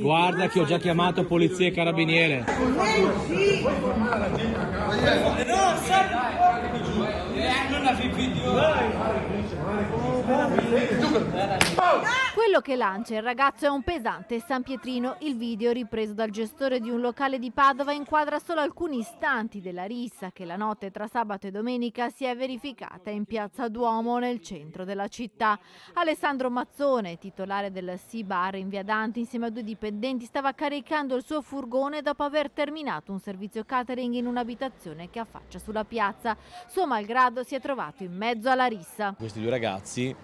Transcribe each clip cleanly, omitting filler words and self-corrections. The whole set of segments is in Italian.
Guarda che ho già chiamato polizia e carabiniere. Quello che lancia il ragazzo è un pesante San Pietrino. Il video, ripreso dal gestore di un locale di Padova, inquadra solo alcuni istanti della rissa che la notte tra sabato e domenica si è verificata in Piazza Duomo, nel centro della città. Alessandro Mazzone, titolare del Sea Bar in via Dante, insieme a due dipendenti, stava caricando il suo furgone dopo aver terminato un servizio catering in un'abitazione che affaccia sulla piazza. Suo malgrado si è trovato in mezzo alla rissa. Questi due ragazzi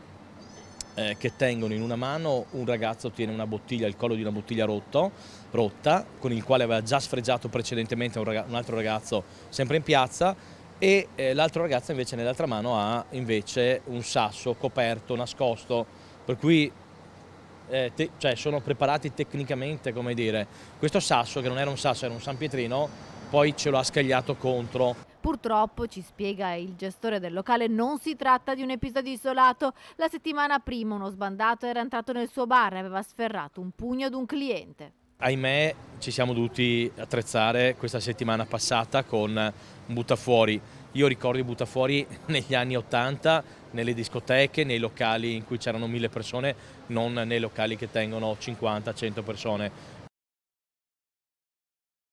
che tengono in una mano, un ragazzo tiene una bottiglia, il collo di una bottiglia rotta, con il quale aveva già sfregiato precedentemente un altro ragazzo sempre in piazza, e l'altro ragazzo invece nell'altra mano ha invece un sasso coperto, nascosto, per cui cioè sono preparati tecnicamente, come dire. Questo sasso, che non era un sasso, era un San Pietrino, poi ce lo ha scagliato contro. Purtroppo, ci spiega il gestore del locale, non si tratta di un episodio isolato. La settimana prima uno sbandato era entrato nel suo bar e aveva sferrato un pugno ad un cliente. Ahimè, ci siamo dovuti attrezzare questa settimana passata con un buttafuori. Io ricordo i buttafuori negli anni '80, nelle discoteche, nei locali in cui c'erano 1000 persone, non nei locali che tengono 50-100 persone.